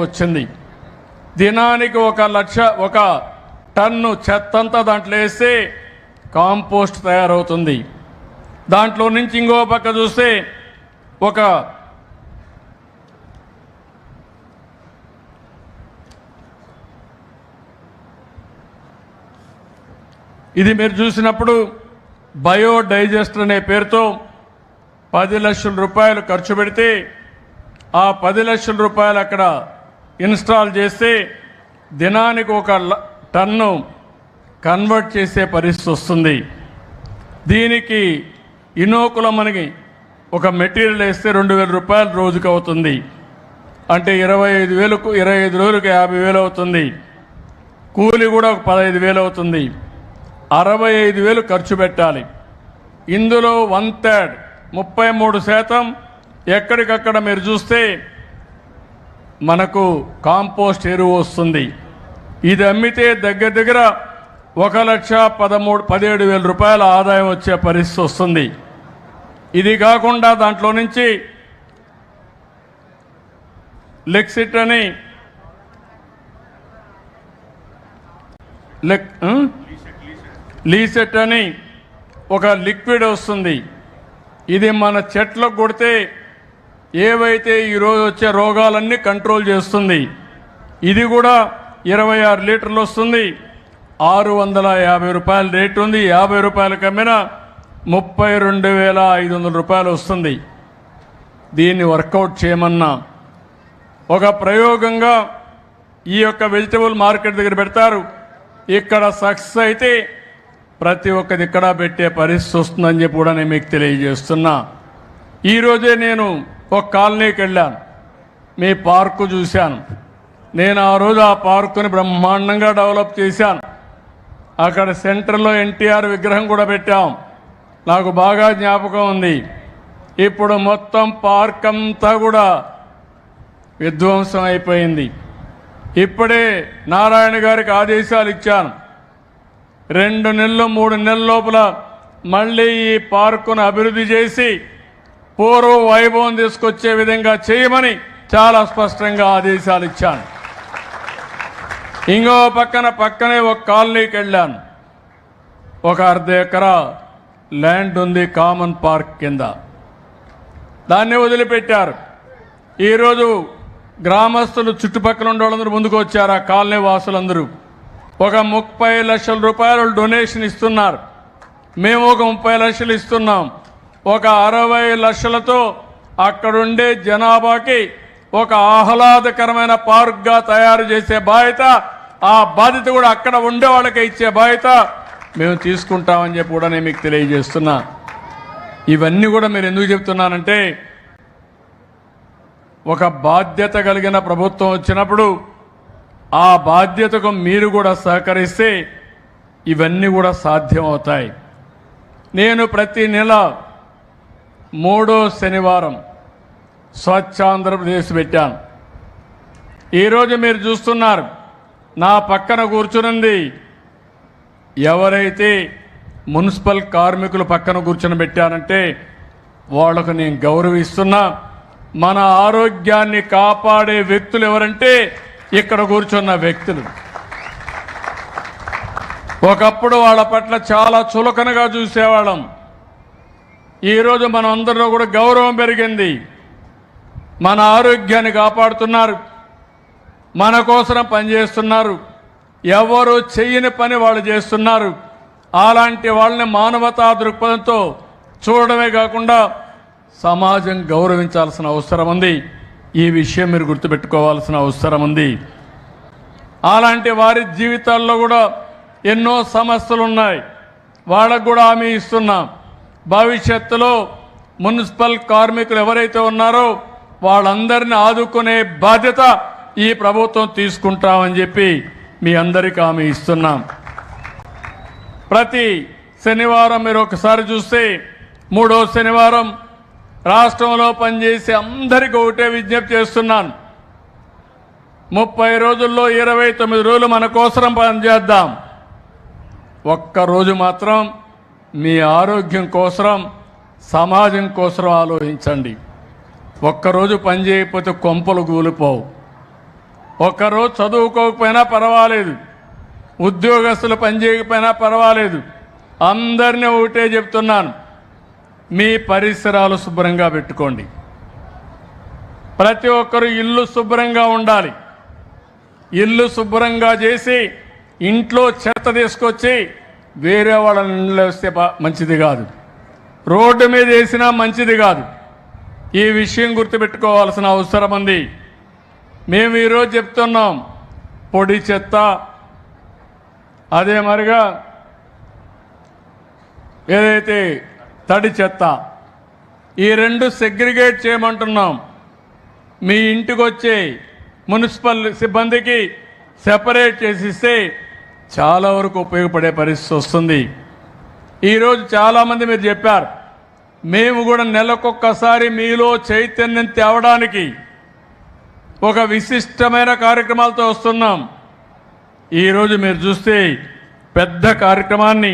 వచ్చింది. దినానికి 1 టన్ను చెత్తంతా దాంట్లో వేస్తే కాంపోస్ట్ తయారవుతుంది. దాంట్లో నుంచి ఇంకో పక్క చూస్తే ఇది మీరు చూసినప్పుడు బయోడైజెస్టర్ అనే పేరుతో 10 లక్షల రూపాయలు ఖర్చు పెడితే ఆ 10 లక్షల రూపాయలు అక్కడ ఇన్స్టాల్ చేస్తే దినానికి 1 టన్ను కన్వర్ట్ చేసే పరిస్థితి వస్తుంది. దీనికి ఇనోకులం మనకి ఒక మెటీరియల్ వేస్తే 2,000 రూపాయలు రోజుకు అవుతుంది. అంటే 25 రోజులకు 50,000 అవుతుంది. కూలి కూడా ఒక 15,000 అవుతుంది. 65,000 ఖర్చు పెట్టాలి. ఇందులో 1/3 33% ఎక్కడికక్కడ మీరు చూస్తే మనకు కాంపోస్ట్ ఎరువు వస్తుంది. ఇది అమ్మితే దగ్గర 1,17,000 రూపాయల ఆదాయం వచ్చే పరిస్థితి వస్తుంది. ఇది కాకుండా దాంట్లో నుంచి లెక్సిట్ అని లీసెట్ అని ఒక లిక్విడ్ వస్తుంది. ఇది మన చెట్లకు కొడితే ఏవైతే ఈరోజు వచ్చే రోగాలన్నీ కంట్రోల్ చేస్తుంది. ఇది కూడా 26 లీటర్లు వస్తుంది. 650 రూపాయల రేటు ఉంది. 50 రూపాయలకు అమ్మినా 32,500 రూపాయలు వస్తుంది. దీన్ని వర్కౌట్ చేయమన్నా ఒక ప్రయోగంగా ఈ యొక్క వెజిటబుల్ మార్కెట్ దగ్గర పెడతారు. ఇక్కడ సక్సెస్ అయితే ప్రతి ఒక్కది ఇక్కడ పెట్టే పరిస్థితి వస్తుందని చెప్పి కూడా నేను మీకు తెలియజేస్తున్నా. ఈరోజే నేను ఒక కాలనీకి వెళ్ళాను. మీ పార్కు చూశాను. నేను ఆ రోజు ఆ పార్కుని బ్రహ్మాండంగా డెవలప్ చేశాను. అక్కడ సెంటర్లో ఎన్టీఆర్ విగ్రహం కూడా పెట్టాం. నాకు బాగా జ్ఞాపకం ఉంది. ఇప్పుడు మొత్తం పార్క్ అంతా కూడా విధ్వంసం అయిపోయింది. ఇప్పుడే నారాయణ గారికి ఆదేశాలు ఇచ్చాను. 2 నెలలు 3 నెలల లోపల మళ్ళీ ఈ పార్కును అభివృద్ధి చేసి పూర్వ వైభవం తీసుకొచ్చే విధంగా చేయమని చాలా స్పష్టంగా ఆదేశాలు ఇచ్చాను. ఇంకో పక్కనే ఒక కాలనీకి వెళ్ళాను. ఒక 1/2 ఎకరా ల్యాండ్ ఉంది కామన్ పార్క్ కింద. దాన్ని వదిలిపెట్టారు. ఈరోజు గ్రామస్తులు చుట్టుపక్కల ఉండే వాళ్ళందరూ ముందుకు వచ్చారు. ఆ కాలనీ వాసులందరూ ఒక 30 లక్షల రూపాయలు డొనేషన్ ఇస్తున్నారు. మేము ఒక 30 లక్షలు ఇస్తున్నాం. ఒక 60 లక్షలతో అక్కడుండే జనాభాకి ఒక ఆహ్లాదకరమైన పార్క్గా తయారు చేసే బాధ్యత, ఆ బాధ్యత కూడా అక్కడ ఉండే వాళ్ళకే ఇచ్చే బాధ్యత మేము తీసుకుంటామని చెప్పి కూడా నేను మీకు తెలియజేస్తున్నా. ఇవన్నీ కూడా మీరు ఎందుకు చెప్తున్నానంటే ఒక బాధ్యత కలిగిన ప్రభుత్వం వచ్చినప్పుడు ఆ బాధ్యతకు మీరు కూడా సహకరిస్తే ఇవన్నీ కూడా సాధ్యమవుతాయి. నేను ప్రతి నెల 3వ శనివారం స్వచ్ఛ ఆంధ్రప్రదేశ్ పెట్టాను. ఈరోజు మీరు చూస్తున్నారు నా పక్కన కూర్చున్నది ఎవరైతే మున్సిపల్ కార్మికులు పక్కన కూర్చొని పెట్టానంటే వాళ్లకు నేను గౌరవిస్తున్నా. మన ఆరోగ్యాన్ని కాపాడే వ్యక్తులు ఎవరంటే ఇక్కడ కూర్చున్న వ్యక్తులు. ఒకప్పుడు వాళ్ళ పట్ల చాలా చులకనగా చూసేవాళ్ళం. ఈరోజు మనం అందరిలో కూడా గౌరవం పెరిగింది. మన ఆరోగ్యాన్ని కాపాడుతున్నారు, మన కోసం పనిచేస్తున్నారు. ఎవరు చెయ్యని పని వాళ్ళు చేస్తున్నారు. అలాంటి వాళ్ళని మానవతా దృక్పథంతో చూడడమే కాకుండా సమాజం గౌరవించాల్సిన అవసరం ఉంది. ఈ విషయం మీరు గుర్తుపెట్టుకోవాల్సిన అవసరం ఉంది. అలాంటి వారి జీవితాల్లో కూడా ఎన్నో సమస్యలు ఉన్నాయి. వాళ్ళకు కూడా హామీ ఇస్తున్నాం. భవిష్యత్తులో మున్సిపల్ కార్మికులు ఎవరైతే ఉన్నారో వాళ్ళందరినీ ఆదుకునే బాధ్యత ఈ ప్రభుత్వం తీసుకుంటామని చెప్పి మీ అందరికీ హామీ ఇస్తున్నాం. ప్రతి శనివారం మీరు ఒకసారి చూస్తే 3వ శనివారం రాష్ట్రంలో పనిచేసే అందరికీ ఒకటే విజ్ఞప్తి చేస్తున్నాను. 30 రోజుల్లో 29 రోజులు మన కోసం పనిచేద్దాం. ఒక్కరోజు మాత్రం మీ ఆరోగ్యం కోసం, సమాజం కోసం ఆలోచించండి. ఒక్కరోజు పని చేయకపోతే కొంపలు కూలిపోవు. ఒక్కరోజు చదువుకోకపోయినా పర్వాలేదు, ఉద్యోగస్తులు పనిచేయకపోయినా పర్వాలేదు, అందరినీ ఒకటే చెప్తున్నాను, మీ పరిసరాలు శుభ్రంగా పెట్టుకోండి. ప్రతి ఒక్కరూ ఇల్లు శుభ్రంగా ఉండాలి. ఇల్లు శుభ్రంగా చేసి ఇంట్లో చెత్త తీసుకొచ్చి వేరే వాళ్ళ ఇళ్ళలో వస్తే మంచిది కాదు, రోడ్డు మీద వేసినా మంచిది కాదు. ఈ విషయం గుర్తుపెట్టుకోవాల్సిన అవసరం ఉంది. మేము ఈరోజు చెప్తున్నాం, పొడి చెత్త అదే మరిగా ఏదైతే తడి చెత్త, ఈ రెండు సెగ్రిగేట్ చేయమంటున్నాం. మీ ఇంటికి వచ్చే మున్సిపల్ సిబ్బందికి సెపరేట్ చేసిస్తే చాలా వరకు ఉపయోగపడే పరిస్థితి వస్తుంది. ఈరోజు చాలామంది మీరు చెప్పారు, మేము కూడా నెలకొక్కసారి మీలో చైతన్యం తేవడానికి ఒక విశిష్టమైన కార్యక్రమాలతో వస్తున్నాం. ఈరోజు మీరు చూస్తే పెద్ద కార్యక్రమాన్ని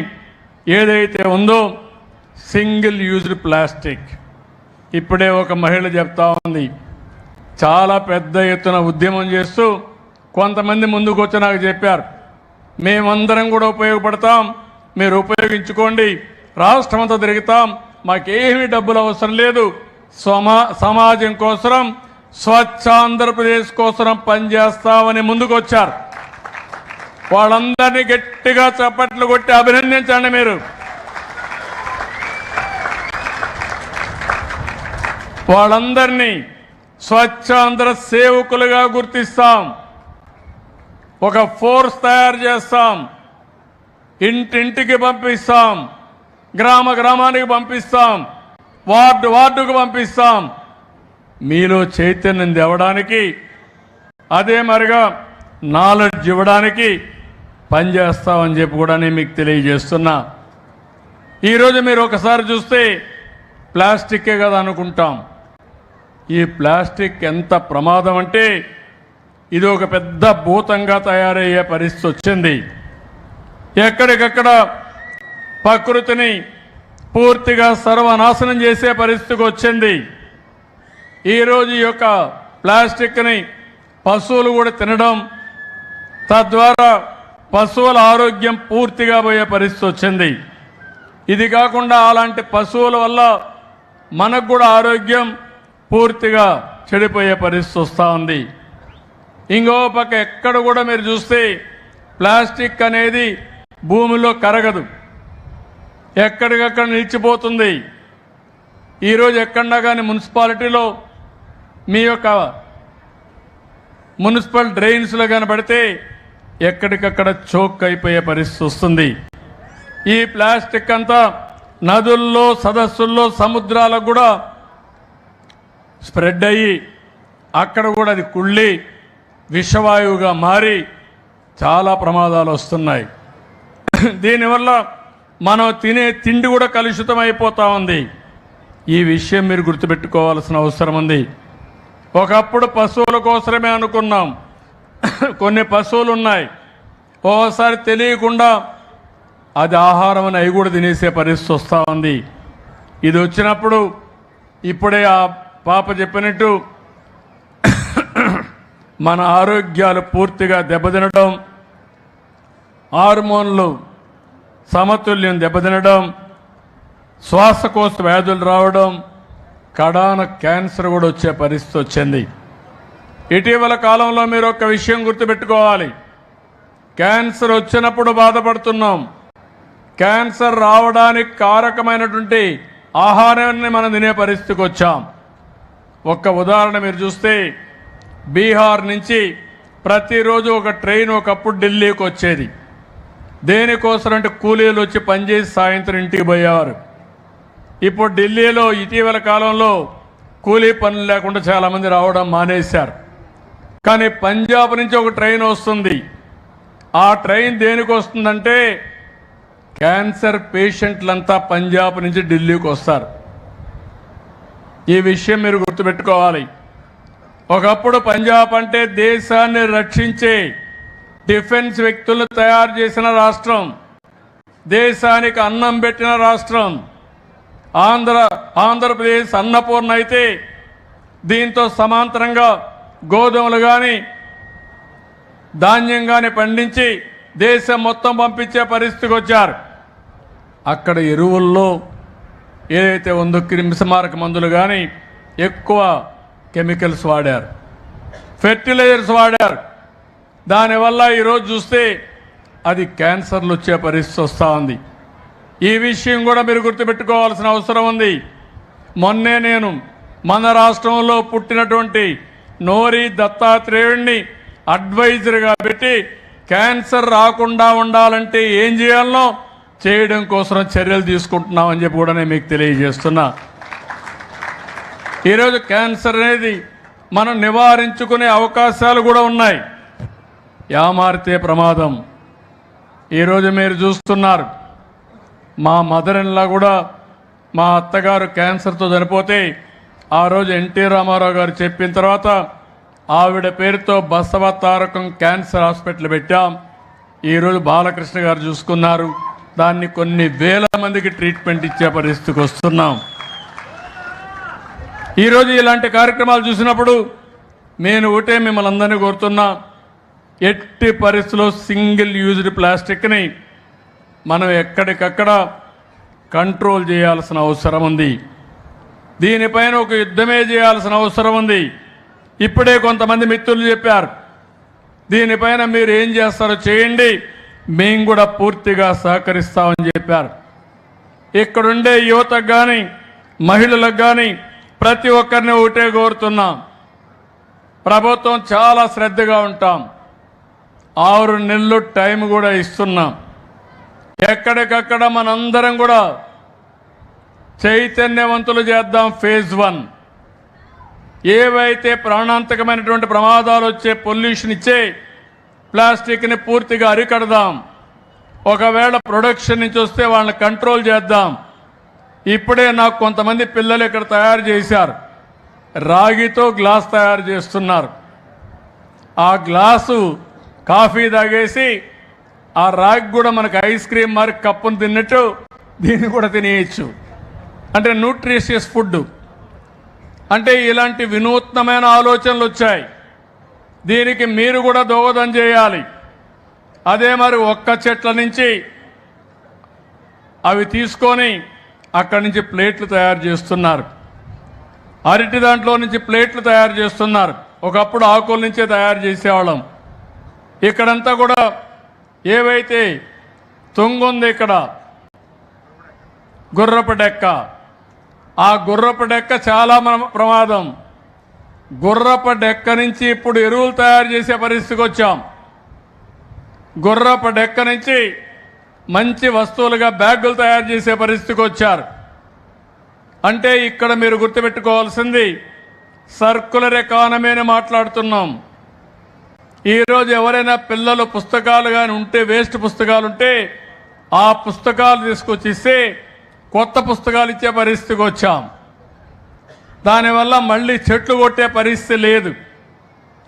ఏదైతే ఉందో సింగిల్ యూజ్డ్ ప్లాస్టిక్, ఇప్పుడే ఒక మహిళ చెప్తా ఉంది, చాలా పెద్ద ఎత్తున ఉద్యమం చేస్తూ కొంతమంది ముందుకు వచ్చి నాకు చెప్పారు, మేమందరం కూడా ఉపయోగపడతాం, మీరు ఉపయోగించుకోండి, రాష్ట్రం అంతా తిరుగుతాం, మాకేమీ డబ్బులు అవసరం లేదు, సమాజం కోసం స్వచ్ఛ ఆంధ్రప్రదేశ్ కోసం పనిచేస్తామని ముందుకు వచ్చారు. వాళ్ళందరినీ గట్టిగా చప్పట్లు కొట్టి అభినందించండి. మీరు వాళ్ళందరినీ స్వచ్ఛాంధ్ర సేవకులుగా గుర్తిస్తాం. ఒక ఫోర్స్ తయారు చేస్తాం, ఇంటింటికి పంపిస్తాం, గ్రామ గ్రామానికి పంపిస్తాం, వార్డు వార్డుకు పంపిస్తాం. మీలో చైతన్యం తేవడానికి, అదే మరిగా నాలెడ్జ్ ఇవ్వడానికి పనిచేస్తామని చెప్పి కూడా నేను మీకు తెలియజేస్తున్నా. ఈరోజు మీరు ఒకసారి చూస్తే ప్లాస్టిక్కే కదా అనుకుంటాం. ఈ ప్లాస్టిక్ ఎంత ప్రమాదం అంటే ఇది ఒక పెద్ద భూతంగా తయారయ్యే పరిస్థితి వచ్చింది. ఎక్కడికక్కడ ప్రకృతిని పూర్తిగా సర్వనాశనం చేసే పరిస్థితికి వచ్చింది. ఈరోజు ఈ యొక్క ప్లాస్టిక్ని పశువులు కూడా తినడం, తద్వారా పశువుల ఆరోగ్యం పూర్తిగా పోయే పరిస్థితి వచ్చింది. ఇది కాకుండా అలాంటి పశువుల వల్ల మనకు కూడా ఆరోగ్యం పూర్తిగా చెడిపోయే పరిస్థితి వస్తూ ఉంది. ఇంకో పక్క ఎక్కడ కూడా మీరు చూస్తే ప్లాస్టిక్ అనేది భూమిలో కరగదు, ఎక్కడికక్కడ నిలిచిపోతుంది. ఈరోజు ఎక్కడన్నా కానీ మున్సిపాలిటీలో మీ యొక్క మున్సిపల్ డ్రైన్స్లో కనబడితే ఎక్కడికక్కడ చోక్ అయిపోయే పరిస్థితి వస్తుంది. ఈ ప్లాస్టిక్ అంతా నదుల్లో, సదస్సుల్లో, సముద్రాలకు కూడా స్ప్రెడ్ అయ్యి అక్కడ కూడా అది కుళ్ళి విషవాయువుగా మారి చాలా ప్రమాదాలు వస్తున్నాయి. దీనివల్ల మనం తినే తిండి కూడా కలుషితం అయిపోతూ ఉంది. ఈ విషయం మీరు గుర్తుపెట్టుకోవాల్సిన అవసరం ఉంది. ఒకప్పుడు పశువుల కోసమే అనుకున్నాం, కొన్ని పశువులు ఉన్నాయి, ఓసారి తెలియకుండా అది ఆహారం అని అవి కూడా తినేసే పరిస్థితి వస్తూ ఉంది. ఇది వచ్చినప్పుడు ఇప్పుడే ఆ పాప చెప్పినట్టు మన ఆరోగ్యాలు పూర్తిగా దెబ్బతినడం, హార్మోన్లు సమతుల్యం దెబ్బతినడం, శ్వాసకోశ వ్యాధులు రావడం, కడాన క్యాన్సర్ కూడా వచ్చే పరిస్థితి వచ్చింది. ఇటీవల కాలంలో మీరు ఒక విషయం గుర్తుపెట్టుకోవాలి, క్యాన్సర్ వచ్చినప్పుడు బాధపడుతున్నాం, క్యాన్సర్ రావడానికి కారకమైనటువంటి ఆహారాన్ని మనం తినే పరిస్థితికి వచ్చాం. ఒక్క ఉదాహరణ మీరు చూస్తే బీహార్ నుంచి ప్రతిరోజు ఒక ట్రైన్ ఒకప్పుడు ఢిల్లీకి వచ్చేది. దేనికోసం అంటే కూలీలు వచ్చి పనిచేసి సాయంత్రం ఇంటికి పోయేవారు. ఇప్పుడు ఢిల్లీలో ఇటీవల కాలంలో కూలీ పనులు లేకుండా చాలామంది రావడం మానేశారు. కానీ పంజాబ్ నుంచి ఒక ట్రైన్ వస్తుంది. ఆ ట్రైన్ దేనికి వస్తుందంటే క్యాన్సర్ పేషెంట్లంతా పంజాబ్ నుంచి ఢిల్లీకి వస్తారు. ఈ విషయం మీరు గుర్తుపెట్టుకోవాలి. ఒకప్పుడు పంజాబ్ అంటే దేశాన్ని రక్షించే డిఫెన్స్ వ్యక్తులను తయారు చేసిన రాష్ట్రం, దేశానికి అన్నం పెట్టిన రాష్ట్రం. ఆంధ్రప్రదేశ్ అన్నపూర్ణ అయితే దీంతో సమాంతరంగా గోధుమలు కానీ ధాన్యంగానే పండించి దేశం మొత్తం పంపించే పరిస్థితికి వచ్చారు. అక్కడ ఎరువుల్లో ఏదైతే ఉందో క్రిమిసంహారక మందులు కానీ ఎక్కువ కెమికల్స్ వాడారు, ఫెర్టిలైజర్స్ వాడారు. దానివల్ల ఈరోజు చూస్తే అది క్యాన్సర్లు వచ్చే పరిస్థితి వస్తూ ఉంది. ఈ విషయం కూడా మీరు గుర్తుపెట్టుకోవాల్సిన అవసరం ఉంది. మొన్నే నేను మన రాష్ట్రంలో పుట్టినటువంటి నోరి దత్తాత్రేయుడిని అడ్వైజర్గా పెట్టి క్యాన్సర్ రాకుండా ఉండాలంటే ఏం చేయాలనో చేయడం కోసం చర్యలు తీసుకుంటున్నామని చెప్పి కూడా నేను మీకు తెలియజేస్తున్నా. ఈరోజు క్యాన్సర్ అనేది మనం నివారించుకునే అవకాశాలు కూడా ఉన్నాయి. యామారితే ప్రమాదం. ఈరోజు మీరు చూస్తున్నారు, మా మదర్ ఇన్ లా కూడా మా అత్తగారు క్యాన్సర్తో చనిపోతే ఆ రోజు ఎన్టీ రామారావు గారు చెప్పిన తర్వాత ఆవిడ పేరుతో బసవ తారకం క్యాన్సర్ హాస్పిటల్ పెట్టాం. ఈరోజు బాలకృష్ణ గారు చూసుకున్నారు. దాన్ని కొన్ని వేల మందికి ట్రీట్మెంట్ ఇచ్చే పరిస్థితికి వస్తున్నాం. ఈరోజు ఇలాంటి కార్యక్రమాలు చూసినప్పుడు నేను ఒకటే మిమ్మల్ని అందరినీ కోరుతున్నా, ఎట్టి పరిస్థితుల్లో సింగిల్ యూజ్డ్ ప్లాస్టిక్ని మనం ఎక్కడికక్కడ కంట్రోల్ చేయాల్సిన అవసరం ఉంది. దీనిపైన ఒక యుద్ధమే చేయాల్సిన అవసరం ఉంది. ఇప్పుడే కొంతమంది మిత్రులు చెప్పారు, దీనిపైన మీరు ఏం చేస్తారో చేయండి, మేము కూడా పూర్తిగా సహకరిస్తామని చెప్పారు. ఇక్కడుండే యువతకు కానీ మహిళలకు కానీ ప్రతి ఒక్కరిని ఒకటే కోరుతున్నాం, ప్రభుత్వం చాలా శ్రద్ధగా ఉంటాం. 6 నెలలు టైం కూడా ఇస్తున్నాం. ఎక్కడికక్కడ మనందరం కూడా చైతన్యవంతులు చేద్దాం. ఫేజ్ 1 ఏవైతే ప్రాణాంతకమైనటువంటి ప్రమాదాలు వచ్చే పొల్యూషన్ ఇచ్చే ప్లాస్టిక్ని పూర్తిగా అరికడదాం. ఒకవేళ ప్రొడక్షన్ నుంచి వస్తే వాళ్ళని కంట్రోల్ చేద్దాం. ఇప్పుడే నాకు కొంతమంది పిల్లలు ఇక్కడ తయారు చేశారు, రాగితో గ్లాస్ తయారు చేస్తున్నారు. ఆ గ్లాసు కాఫీ తాగేసి ఆ రాగి కూడా మనకు ఐస్ క్రీమ్ మరి కప్పును తిన్నట్టు దీన్ని కూడా తినేయచ్చు. అంటే న్యూట్రిషియస్ ఫుడ్. అంటే ఇలాంటి వినూత్నమైన ఆలోచనలు వచ్చాయి. దీనికి మీరు కూడా దోహదం చేయాలి. అదే మరి ఒక్క చెట్ల నుంచి అవి తీసుకొని అక్కడి నుంచి ప్లేట్లు తయారు చేస్తున్నారు. అరటి దాంట్లో నుంచి ప్లేట్లు తయారు చేస్తున్నారు. ఒకప్పుడు ఆకుల నుంచే తయారు చేసేవాళ్ళం. ఇక్కడంతా కూడా ఏవైతే తుంగుంది, ఇక్కడ గుర్రపు డెక్క, ఆ గుర్రపు డెక్క చాలా ప్రమాదం. గుర్రపు డెక్క నుంచి ఇప్పుడు ఎరువులు తయారు చేసే పరిస్థితికి వచ్చాం. గుర్రపు డెక్క నుంచి మంచి వస్తువులుగా బ్యాగులు తయారు చేసే పరిస్థితికి వచ్చారు. అంటే ఇక్కడ మీరు గుర్తుపెట్టుకోవాల్సింది సర్కులర్ ఎకానమీ అని మాట్లాడుతున్నాం. ఈరోజు ఎవరైనా పిల్లలు పుస్తకాలు కానీ ఉంటే, వేస్ట్ పుస్తకాలు ఉంటే ఆ పుస్తకాలు తీసుకొచ్చి ఇస్తే కొత్త పుస్తకాలు ఇచ్చే పరిస్థితికి వచ్చాం. దానివల్ల మళ్ళీ చెట్లు కొట్టే పరిస్థితి లేదు.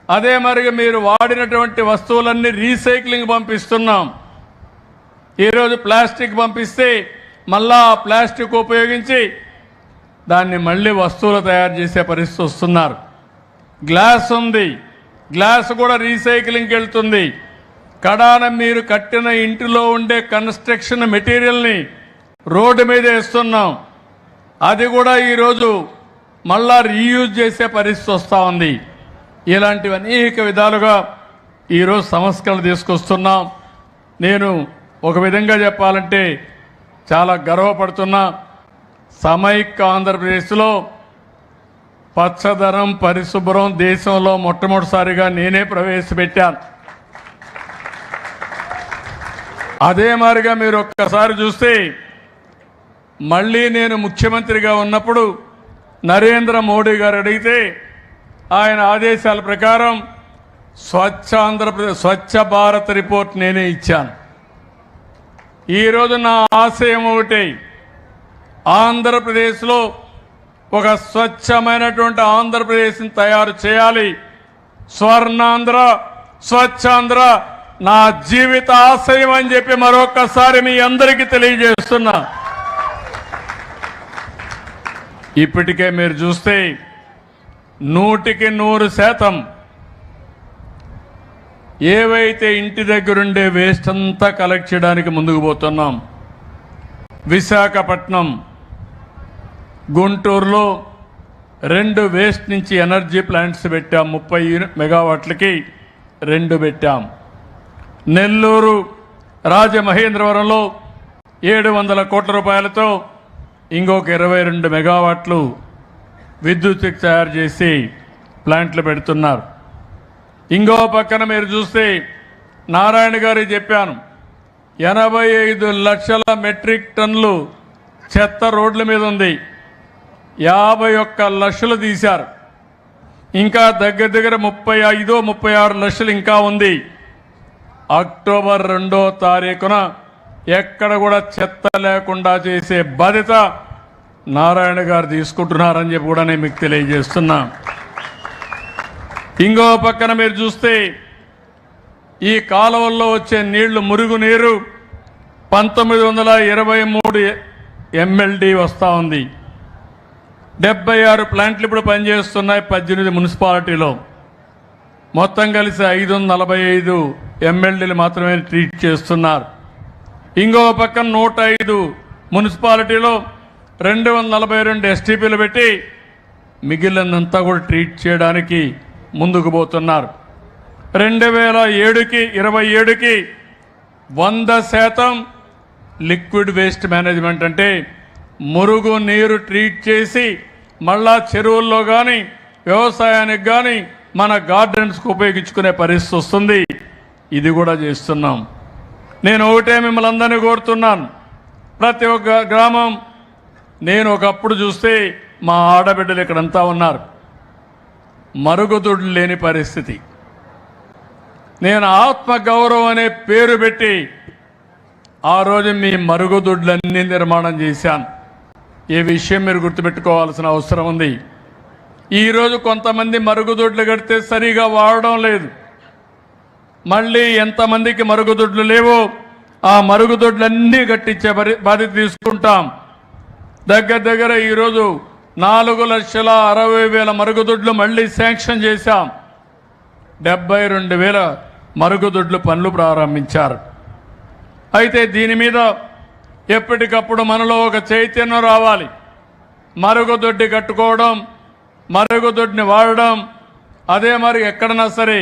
అదే మరి మీరు వాడినటువంటి వస్తువులన్నీ రీసైక్లింగ్ పంపిస్తున్నాం. ఈరోజు ప్లాస్టిక్ పంపిస్తే మళ్ళా ఆ ప్లాస్టిక్ ఉపయోగించి దాన్ని మళ్ళీ వస్తువులు తయారు చేసే పరిస్థితి వస్తున్నారు. గ్లాస్ ఉంది, గ్లాస్ కూడా రీసైక్లింగ్కి వెళ్తుంది. కడాన మీరు కట్టిన ఇంటిలో ఉండే కన్స్ట్రక్షన్ మెటీరియల్ని రోడ్డు మీద వేస్తున్నాం. అది కూడా ఈరోజు మళ్ళా రీయూజ్ చేసే పరిస్థితి వస్తూ ఉంది. ఇలాంటివి అనేక విధాలుగా ఈరోజు సంస్కరణలు తీసుకొస్తున్నాం. నేను ఒక విధంగా చెప్పాలంటే చాలా గర్వపడుతున్నా. సమైక్య ఆంధ్రప్రదేశ్లో పచ్చదనం పరిశుభ్రం దేశంలో మొట్టమొదటిసారిగా నేనే ప్రవేశపెట్టాను. అదే మాదిరిగా మీరు ఒక్కసారి చూస్తే మళ్ళీ నేను ముఖ్యమంత్రిగా ఉన్నప్పుడు నరేంద్ర మోడీ గారు అడిగితే ఆయన ఆదేశాల ప్రకారం స్వచ్ఛ భారత్ రిపోర్ట్ నేనే ఇచ్చాను. ఈరోజు నా ఆశయం ఒకటి, ఆంధ్రప్రదేశ్లో ఒక స్వచ్ఛమైనటువంటి ఆంధ్రప్రదేశ్ని తయారు చేయాలి. స్వర్ణాంధ్ర, స్వచ్ఛాంధ్ర నా జీవిత ఆశయం అని చెప్పి మరొకసారి మీ అందరికీ తెలియజేస్తున్నా. ఇప్పటికే మీరు చూస్తే 100% ఏవైతే ఇంటి దగ్గరుండే వేస్ట్ అంతా కలెక్ట్ చేయడానికి ముందుకు పోతున్నాం. విశాఖపట్నం, గుంటూరులో 2 వేస్ట్ నుంచి ఎనర్జీ ప్లాంట్స్ పెట్టాం. 30 మెగావాట్లకి 2 పెట్టాం. నెల్లూరు, రాజమహేంద్రవరంలో 700 కోట్ల రూపాయలతో ఇంకొక 22 మెగావాట్లు విద్యుత్ తయారు చేసి ప్లాంట్లు పెడుతున్నారు. ఇంకో పక్కన మీరు చూస్తే నారాయణ గారు చెప్పాను, 85 లక్షల మెట్రిక్ టన్నులు చెత్త రోడ్ల మీద ఉంది. 51 లక్షలు తీశారు. ఇంకా దగ్గర 35-36 లక్షలు ఇంకా ఉంది. అక్టోబర్ 2వ తారీఖున ఎక్కడ కూడా చెత్త లేకుండా చేసే బాధ్యత నారాయణ గారు తీసుకుంటున్నారని చెప్పి కూడా నేను మీకు తెలియజేస్తున్నా. ఇంకో పక్కన మీరు చూస్తే ఈ కాలువల్లో వచ్చే నీళ్లు, మురుగునీరు 1923 MLD వస్తూ ఉంది. 76 ప్లాంట్లు ఇప్పుడు పనిచేస్తున్నాయి 18 మున్సిపాలిటీలో. మొత్తం కలిసి 545 MLDలు మాత్రమే ట్రీట్ చేస్తున్నారు. ఇంకో పక్కన 105 మున్సిపాలిటీలో 242 STPలు పెట్టి మిగిలినంతా కూడా ట్రీట్ చేయడానికి ముందుకు పోతున్నారు. 2027కి 100% లిక్విడ్ వేస్ట్ మేనేజ్మెంట్, అంటే మురుగు నీరు ట్రీట్ చేసి మళ్ళా చెరువుల్లో కానీ వ్యవసాయానికి కానీ మన గార్డెన్స్కు ఉపయోగించుకునే పరిస్థితి వస్తుంది. ఇది కూడా చేస్తున్నాం. నేను ఒకటే మిమ్మల్ని అందరినీ కోరుతున్నాను, ప్రతి ఒక్క గ్రామం, నేను ఒకప్పుడు చూస్తే మా ఆడబిడ్డలు ఇక్కడంతా ఉన్నారు, మరుగుదొడ్లు లేని పరిస్థితి. నేను ఆత్మగౌరవం అనే పేరు పెట్టి ఆ రోజు మీ మరుగుదొడ్లన్నీ నిర్మాణం చేశాను. ఈ విషయం మీరు గుర్తుపెట్టుకోవాల్సిన అవసరం ఉంది. ఈరోజు కొంతమంది మరుగుదొడ్లు కడితే సరిగా వాడడం లేదు. మళ్ళీ ఎంతమందికి మరుగుదొడ్లు లేవో ఆ మరుగుదొడ్లన్నీ కట్టించే బాధ్యత తీసుకుంటాం. దగ్గర ఈరోజు 4,60,000 మరుగుదొడ్లు మళ్ళీ శాంక్షన్ చేశాం. 72,000 మరుగుదొడ్లు పనులు ప్రారంభించారు. అయితే దీని మీద ఎప్పటికప్పుడు మనలో ఒక చైతన్యం రావాలి. మరుగుదొడ్డి కట్టుకోవడం, మరుగుదొడ్డిని వాడడం, అదే మరి ఎక్కడన్నా సరే